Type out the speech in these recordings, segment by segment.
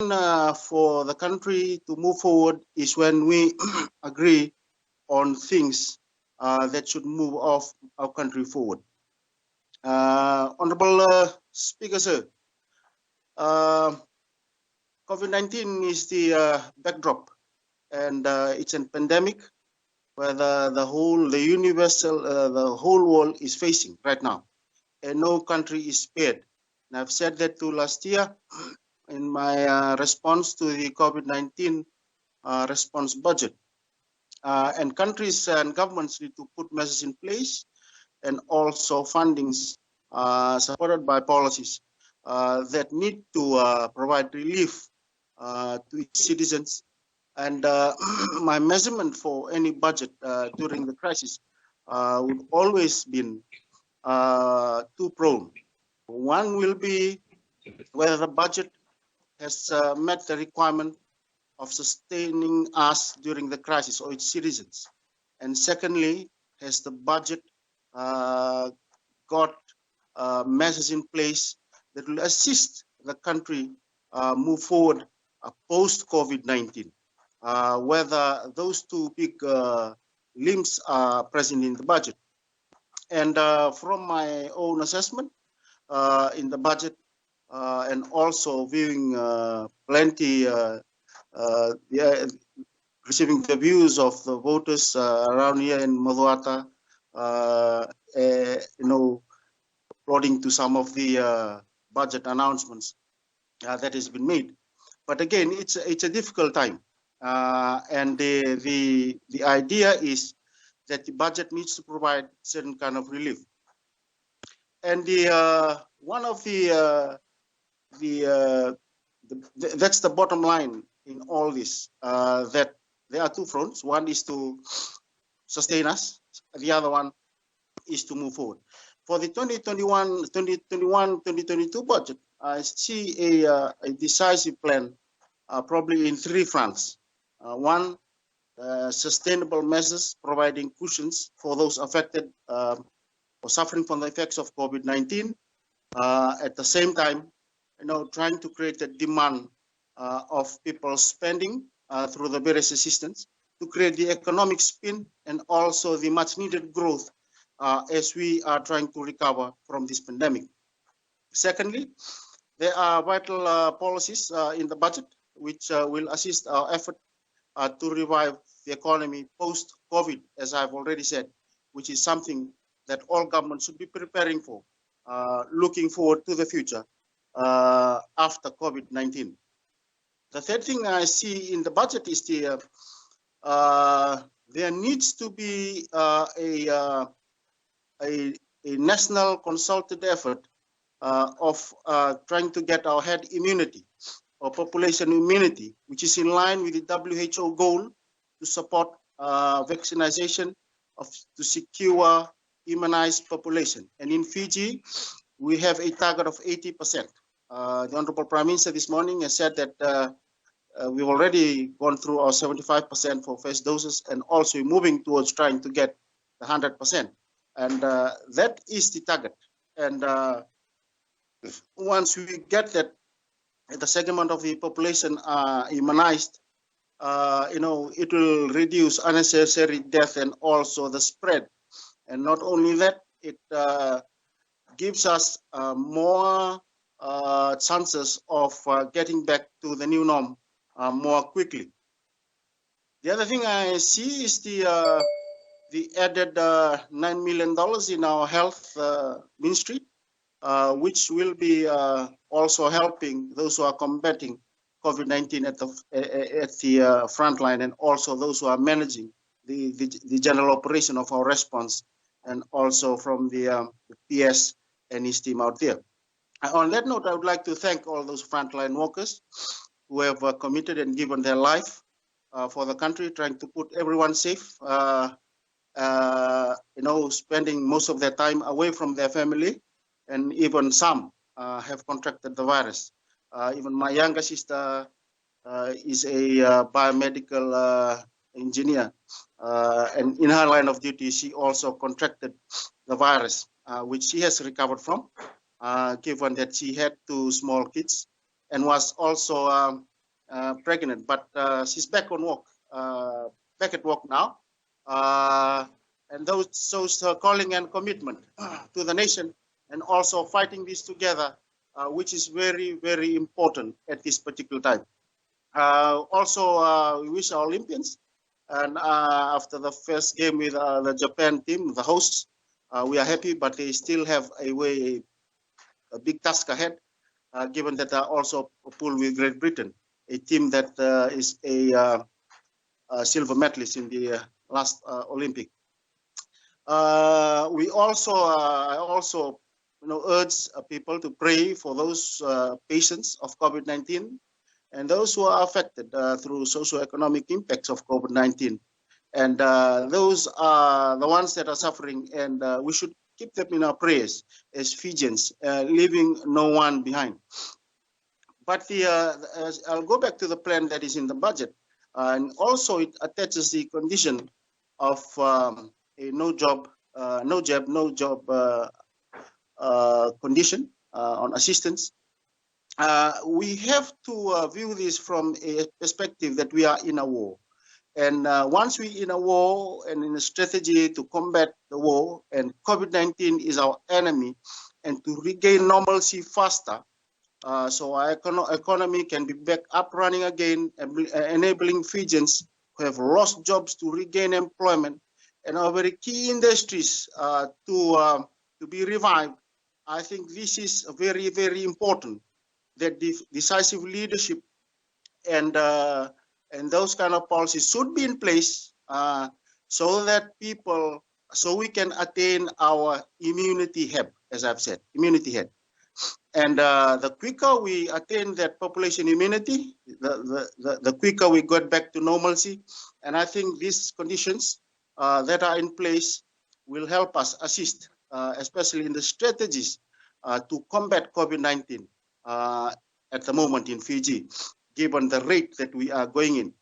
condition for the country to move forward is when we agree on things that should move our country forward. Honorable Speaker, sir, COVID-19 is the backdrop, and it's a pandemic where the whole world is facing right now, and no country is spared. And I've said that to last year in my response to the COVID-19 response budget. And countries and governments need to put measures in place, and also fundings supported by policies that need to provide relief to its citizens. And my measurement for any budget during the crisis would always been two prone. One will be whether the budget has met the requirement of sustaining us during the crisis or its citizens. And secondly, has the budget got measures in place that will assist the country move forward post-COVID-19, whether those two big limbs are present in the budget. And from my own assessment in the budget, and also viewing plenty, receiving the views of the voters around here in Maduata, according to some of the budget announcements that has been made. But again, it's a difficult time, and the idea is that the budget needs to provide certain kind of relief. And the one of that's the bottom line in all this, that there are two fronts. One is to sustain us, the other one is to move forward. For the 2021-2022 budget, I see a decisive plan, probably in three fronts. One, sustainable measures providing cushions for those affected or suffering from the effects of COVID-19. At the same time, trying to create a demand of people spending through the various assistance to create the economic spin and also the much needed growth as we are trying to recover from this pandemic. Secondly, there are vital policies in the budget which will assist our effort to revive the economy post-COVID, as I've already said, which is something that all governments should be preparing for, looking forward to the future after COVID-19. The third thing I see in the budget is there needs to be a national consulted effort of trying to get our herd immunity or population immunity, which is in line with the WHO goal to support vaccination to secure immunized population. And in Fiji, we have a target of 80%. The Honorable Prime Minister this morning has said that we've already gone through our 75% for first doses, and also moving towards trying to get the 100%. And that is the target. And once we get that, the segment of the population immunized, it will reduce unnecessary death and also the spread. And not only that, it gives us more chances of getting back to the new norm more quickly. The other thing I see is the added $9 million in our health ministry, which will be also helping those who are combating COVID-19 at the front line, and also those who are managing the general operation of our response, and also from the PS and his team out there. On that note, I would like to thank all those frontline workers who have committed and given their life for the country, trying to put everyone safe, spending most of their time away from their family, and even some have contracted the virus. Even my younger sister is a biomedical engineer, and in her line of duty, she also contracted the virus, which she has recovered from, given that she had two small kids, and was also pregnant, but she's back on work, back at work now. And those shows her calling and commitment to the nation, and also fighting this together, which is very, very important at this particular time. Also, we wish our Olympians, and after the first game with the Japan team, the hosts, we are happy, but they still have a big task ahead, given that they are also pooled with Great Britain, a team that is a silver medalist in the last Olympic. I also urge people to pray for those patients of COVID-19 and those who are affected through socio-economic impacts of COVID-19. And those are the ones that are suffering, and we should keep them in our prayers as Fijians, leaving no one behind. But I'll go back to the plan that is in the budget, and also it attaches the condition of a no job condition on assistance. We have to view this from a perspective that we are in a war. And once we're in a war and in a strategy to combat the war, and COVID-19 is our enemy, and to regain normalcy faster, so our economy can be back up running again, enabling Fijians who have lost jobs to regain employment, and our very key industries to be revived. I think this is very, very important, that decisive leadership and those kind of policies should be in place so that we can attain our immunity hub, as I've said, immunity head. And the quicker we attain that population immunity, the quicker we get back to normalcy. And I think these conditions that are in place will help us assist, especially in the strategies to combat COVID-19 at the moment in Fiji, given the rate that we are going in.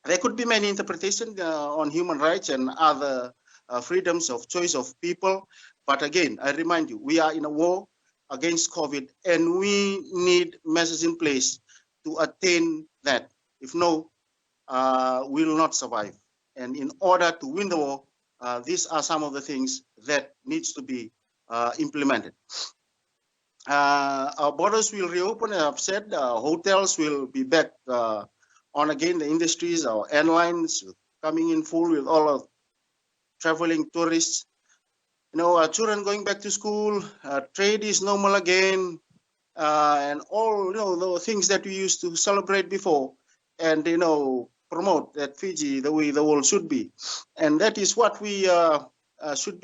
There could be many interpretations on human rights and other freedoms of choice of people. But again, I remind you, we are in a war against COVID, and we need measures in place to attain that. If no, we will not survive. And in order to win the war, these are some of the things that needs to be implemented. Our borders will reopen, as I've said. Hotels will be back on again. The industries, our airlines coming in full with all of traveling tourists. Our children going back to school. Trade is normal again, and all the things that we used to celebrate before, and promote that Fiji the way the world should be, and that is what we should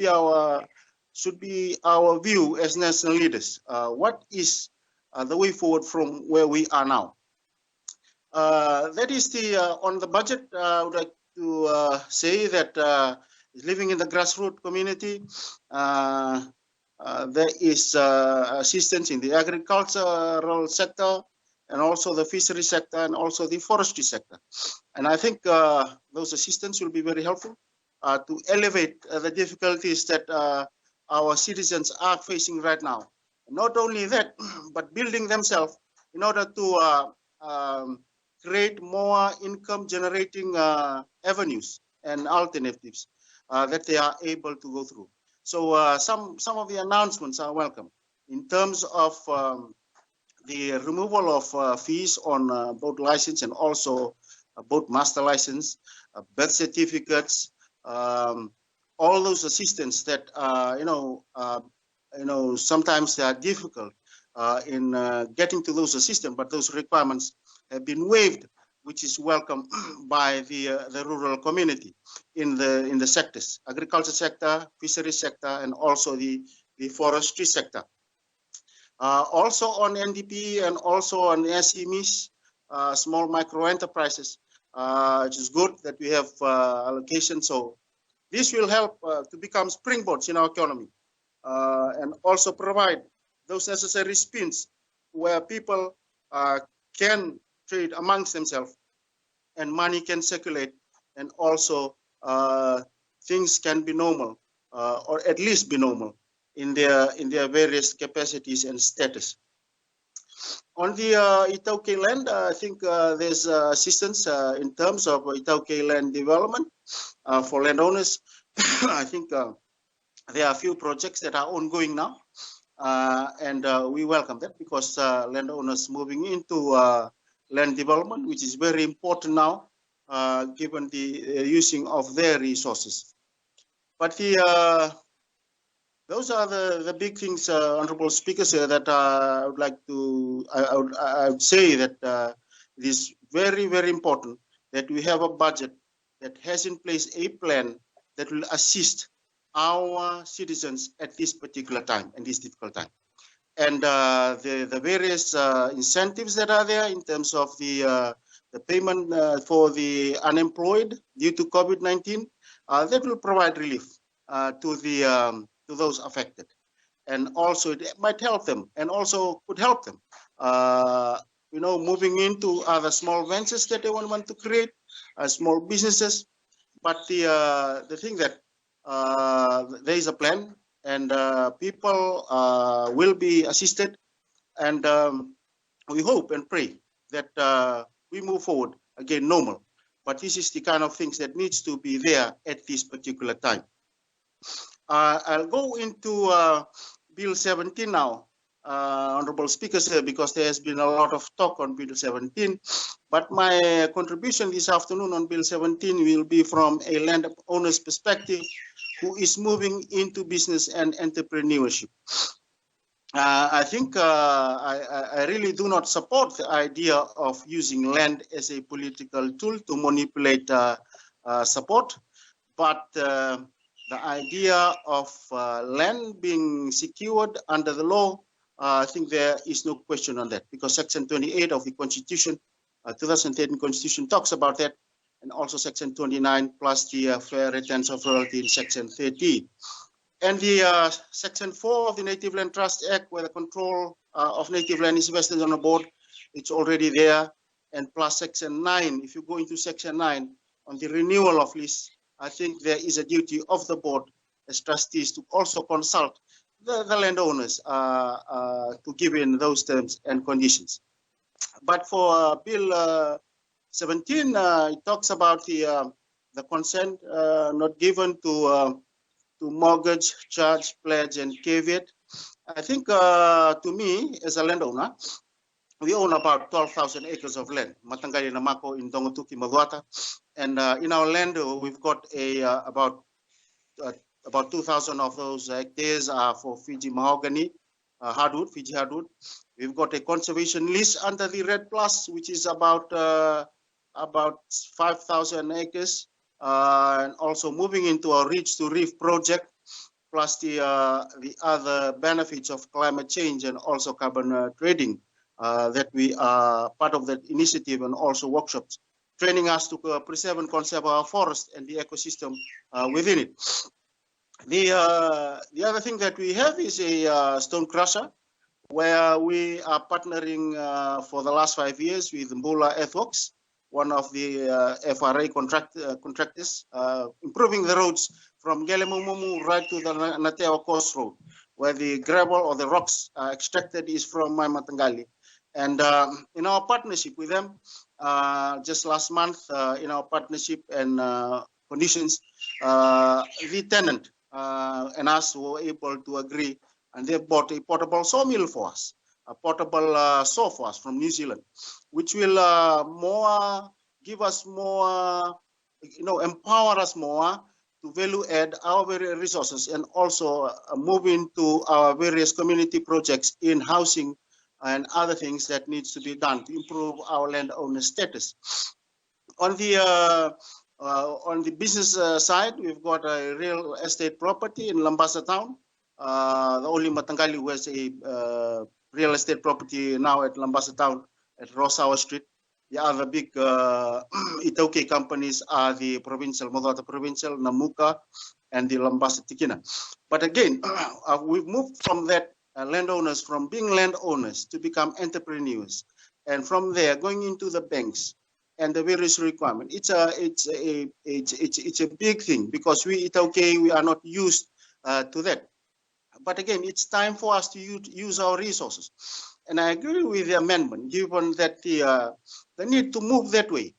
be our view as national leaders. What is the way forward from where we are now? That is the on the budget. I would like to say that living in the grassroots community, there is assistance in the agricultural sector, and also the fishery sector, and also the forestry sector. And I think those assistance will be very helpful to elevate the difficulties that our citizens are facing right now. Not only that, but building themselves in order to create more income generating avenues and alternatives that they are able to go through. So some of the announcements are welcome in terms of the removal of fees on boat license, and also boat master license, birth certificates, all those assistance that sometimes they are difficult in getting to those assistance, but those requirements have been waived, which is welcome by the rural community in the sectors, agriculture sector, fishery sector, and also the forestry sector. Also on NDP and also on SMEs, small micro enterprises, it is good that we have allocation. So this will help to become springboards in our economy, and also provide those necessary spins where people can trade amongst themselves, and money can circulate, and also things can be normal, or at least be normal in their various capacities and status. On the Itauke land, I think there's assistance in terms of Itauke land development for landowners. I think there are a few projects that are ongoing now, and we welcome that because landowners moving into land development, which is very important now, given the using of their resources. But those are the big things, honorable speakers, that I would like to, I would say that it is very, very important that we have a budget that has in place a plan that will assist our citizens at this particular time and this difficult time. And the various incentives that are there in terms of the payment for the unemployed due to COVID-19, that will provide relief to those affected, and also it might help them, and also could help them, you know, moving into other small ventures that they want to create, small businesses. But the thing that there is a plan, and people will be assisted, and we hope and pray that we move forward again normal. But this is the kind of things that needs to be there at this particular time. I'll go into Bill 17 now, honorable speakers, because there has been a lot of talk on Bill 17. But my contribution this afternoon on Bill 17 will be from a landowner's perspective who is moving into business and entrepreneurship. I think I really do not support the idea of using land as a political tool to manipulate support, but the idea of land being secured under the law, I think there is no question on that, because Section 28 of the Constitution, 2013 Constitution, talks about that, and also Section 29 plus the fair retention of royalty in Section 30. And the Section 4 of the Native Land Trust Act, where the control of native land is vested on a board, it's already there. And plus Section 9, if you go into Section 9 on the renewal of lease, I think there is a duty of the board as trustees to also consult the landowners to give in those terms and conditions. But for Bill 17, it talks about the consent not given to mortgage, charge, pledge, and caveat. I think to me, as a landowner, we own about 12,000 acres of land, Matangari Namako in Dongotuki, Maguata. And in our land, we've got about 2,000 of those hectares are for Fiji mahogany, hardwood, Fiji hardwood. We've got a conservation list under the Red Plus, which is about 5,000 acres, and also moving into our Reach to Reef project, plus the other benefits of climate change and also carbon trading. That we are part of that initiative, and also workshops training us to preserve and conserve our forest and the ecosystem within it. The other thing that we have is a stone crusher, where we are partnering for the last 5 years with Mbula Earthworks, one of the FRA contractors, improving the roads from Gelemumu right to the Nateo Coast Road, where the gravel or the rocks extracted is from my Matangali. And in our partnership with them, just last month, in our partnership and conditions, the tenant and us were able to agree, and they bought a portable sawmill for us, a portable saw for us from New Zealand, which will give us more, empower us more to value add our various resources, and also move into our various community projects in housing and other things that needs to be done to improve our landowner status. On the business side, we've got a real estate property in Lambasa town. The only Matangali who has a real estate property now at Lambasa town at Rosawa Street. The other big Itauke companies are the provincial, Moduata Provincial, Namuka, and the Lambasa Tikina. But again, we've moved from that landowners, from being landowners to become entrepreneurs, and from there going into the banks and the various requirements. It's a big thing, because we Itauke, we are not used to that. But again, it's time for us to use our resources. And I agree with the amendment, given that the need to move that way.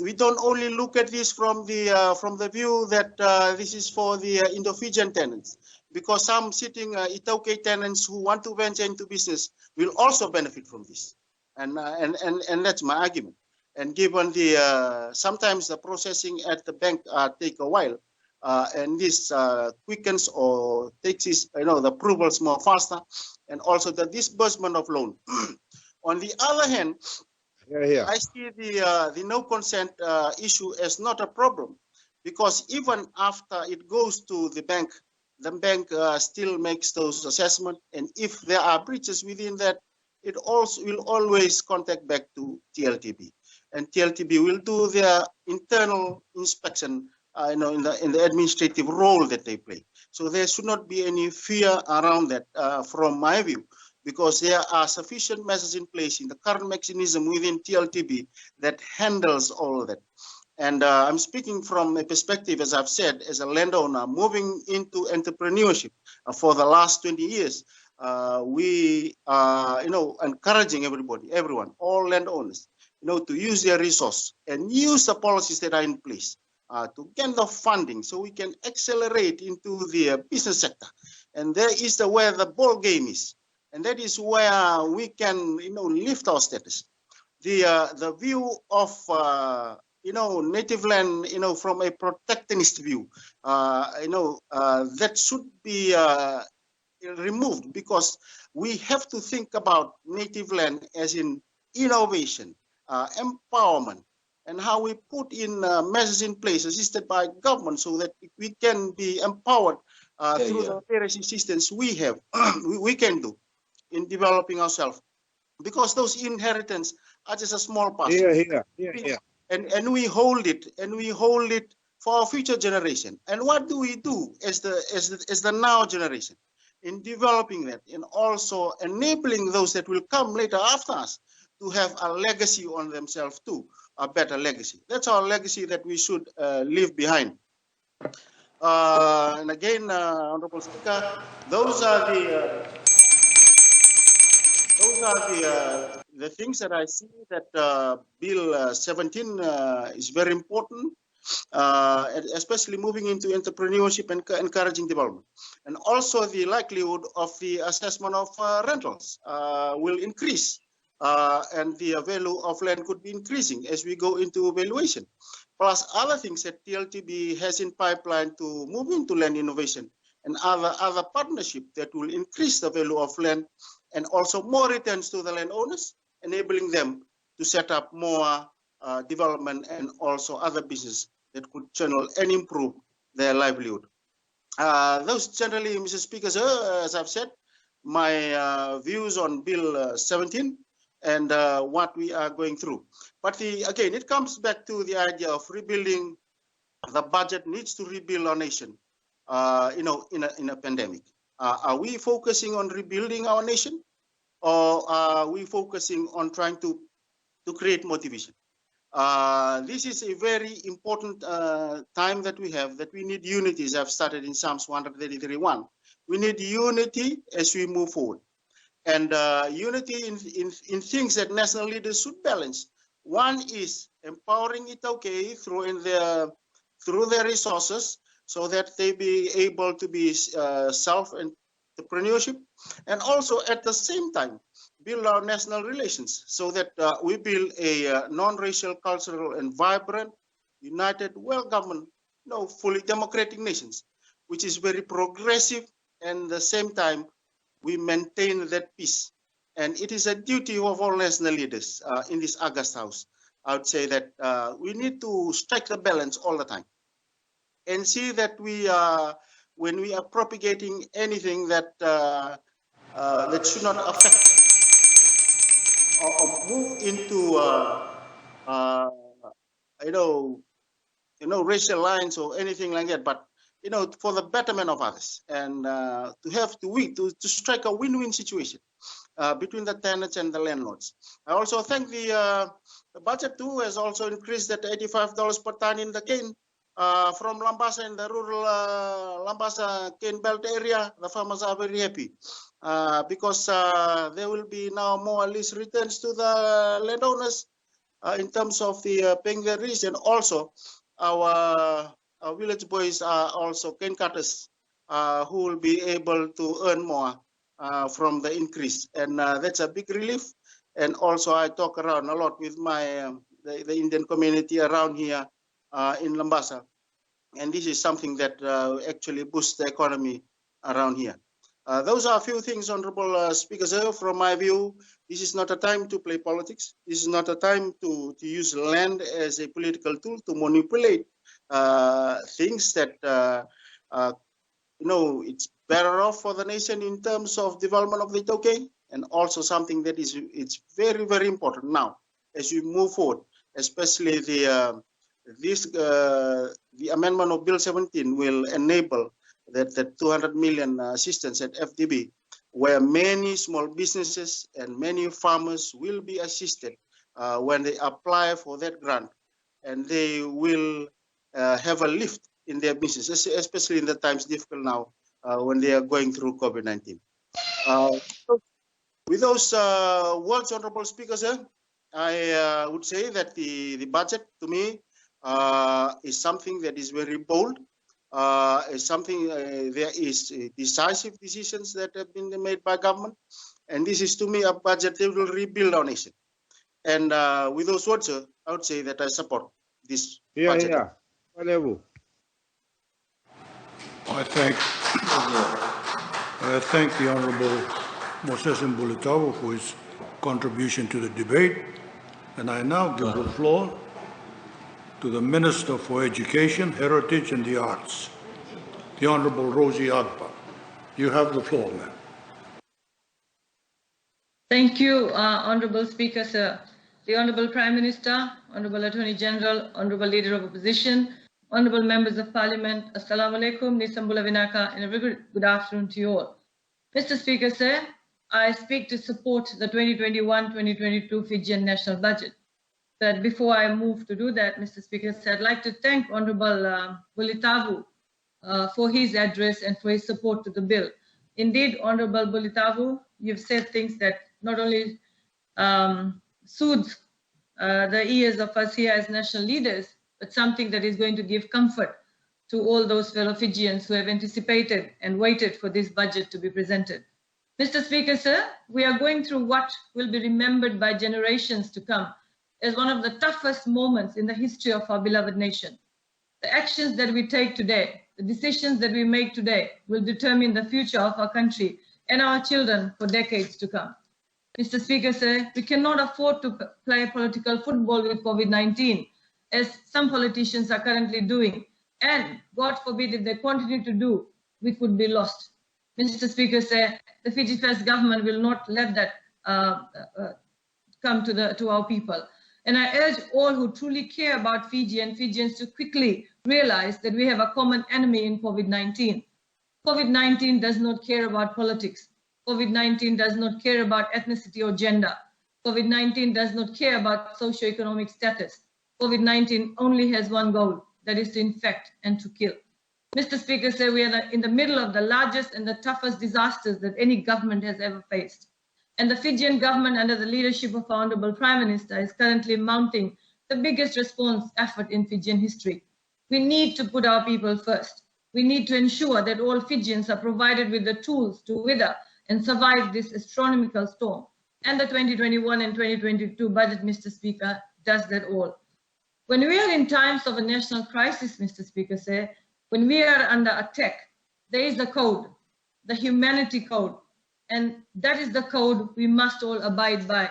We don't only look at this from the view that this is for the Indo-Fijian tenants, because some sitting Itaukei tenants who want to venture into business will also benefit from this, and that's my argument. And given the sometimes the processing at the bank take a while, and this quickens or takes this, the approvals more faster, and also the disbursement of loan. On the other hand, I see the no consent issue as not a problem, because even after it goes to the bank still makes those assessments, and if there are breaches within that, it also will always contact back to TLTB, and TLTB will do their internal inspection, in the administrative role that they play. So there should not be any fear around that, from my view, because there are sufficient measures in place in the current mechanism within TLTB that handles all of that. And I'm speaking from a perspective, as I've said, as a landowner moving into entrepreneurship for the last 20 years. We are, encouraging everyone, all landowners, to use their resource and use the policies that are in place to get the funding so we can accelerate into the business sector. And there is where the ball game is. And that is where we can, lift our status. The view of, native land, from a protectionist view, that should be removed, because we have to think about native land as in innovation, empowerment, and how we put in measures in place assisted by government so that we can be empowered through the various assistance we have, we can do in developing ourselves, because those inheritance are just a small part. And we hold it for our future generation. And what do we do as the now generation in developing that, and also enabling those that will come later after us to have a legacy on themselves too, a better legacy. That's our legacy that we should leave behind. And again, Honorable Speaker, those are the things that I see that Bill 17 is very important, especially moving into entrepreneurship and encouraging development. And also the likelihood of the assessment of rentals will increase, and the value of land could be increasing as we go into valuation. Plus other things that TLTB has in pipeline to move into land innovation and other partnership that will increase the value of land, and also more returns to the landowners, enabling them to set up more development and also other business that could channel and improve their livelihood. Those generally, Mr. Speaker, as I've said, my views on Bill 17 and what we are going through. But again, it comes back to the idea of rebuilding. The budget needs to rebuild our nation, in a pandemic. Are we focusing on rebuilding our nation, or are we focusing on trying to create motivation? This is a very important time that we have, that we need unity, as I've started in Psalms 133:1. We need unity as we move forward. And unity in things that national leaders should balance. One is empowering Itaukei through their resources, so that they be able to be self-entrepreneurship, and also at the same time build our national relations, so that we build a non-racial, cultural, and vibrant, united, well-governed, fully democratic nations, which is very progressive, and at the same time we maintain that peace. And it is a duty of all national leaders in this August House, I would say, that we need to strike the balance all the time, and see that we are, when we are propagating anything that that should not affect or move into racial lines or anything like that, but for the betterment of others, and to strike a win-win situation between the tenants and the landlords. I also think the budget too has also increased at $85 per ton in the cane. From Lambasa, in the rural Lambasa cane belt area, the farmers are very happy. because there will be now more or less returns to the landowners in terms of the paying their lease, and also our village boys are also cane cutters who will be able to earn more from the increase, and that's a big relief. And also I talk around a lot with my the Indian community around here in Lambasa, and this is something that actually boosts the economy around here. Those are a few things, Honorable Speaker, sir. From my view, this is not a time to play politics. This is not a time to use land as a political tool to manipulate things that, it's better off for the nation in terms of development of the Itoke, and also something that it's very, very important now as we move forward, especially the amendment of Bill 17 will enable that 200 million assistance at FDB, where many small businesses and many farmers will be assisted when they apply for that grant, and they will have a lift in their business, especially in the times difficult now when they are going through COVID-19. With those words, Honorable Speaker, sir, I would say that the budget to me is something that is very bold. Is something there is decisive decisions that have been made by government, and this is to me a budget that will rebuild our nation. And with those words, sir, I would say that I support this budget. I thank the Honourable Mosese Bulitavu for his contribution to the debate, and I now give the floor to the Minister for Education, Heritage and the Arts, the Honourable Rosie Agba. You have the floor, ma'am. Thank you, Honourable Speaker, sir. The Honourable Prime Minister, Honourable Attorney General, Honourable Leader of Opposition, Honourable Members of Parliament, Assalamu alaikum, Nisambula Vinaka, and a very good afternoon to you all. Mr. Speaker, sir, I speak to support the 2021-2022 Fijian National Budget. But before I move to do that, Mr. Speaker, I'd like to thank Honourable Bulitavu for his address and for his support to the bill. Indeed, Honourable Bulitavu, you've said things that not only soothes the ears of us here as national leaders, but something that is going to give comfort to all those fellow Fijians who have anticipated and waited for this budget to be presented. Mr. Speaker, sir, we are going through what will be remembered by generations to come as one of the toughest moments in the history of our beloved nation. The actions that we take today, the decisions that we make today will determine the future of our country and our children for decades to come. Mr. Speaker, sir, we cannot afford to play political football with COVID-19, as some politicians are currently doing. And God forbid if they continue to do, we could be lost. Mr. Speaker, sir, the Fiji First government will not let that come to our people. And I urge all who truly care about Fiji and Fijians to quickly realize that we have a common enemy in COVID-19. COVID-19 does not care about politics. COVID-19 does not care about ethnicity or gender. COVID-19 does not care about socioeconomic status. COVID-19 only has one goal, that is to infect and to kill. Mr. Speaker, sir, we are in the middle of the largest and the toughest disasters that any government has ever faced. And the Fijian government, under the leadership of our Honourable Prime Minister, is currently mounting the biggest response effort in Fijian history. We need to put our people first. We need to ensure that all Fijians are provided with the tools to weather and survive this astronomical storm. And the 2021 and 2022 budget, Mr. Speaker, does that all. When we are in times of a national crisis, Mr. Speaker, sir, when we are under attack, there is a code, the humanity code, and that is the code we must all abide by.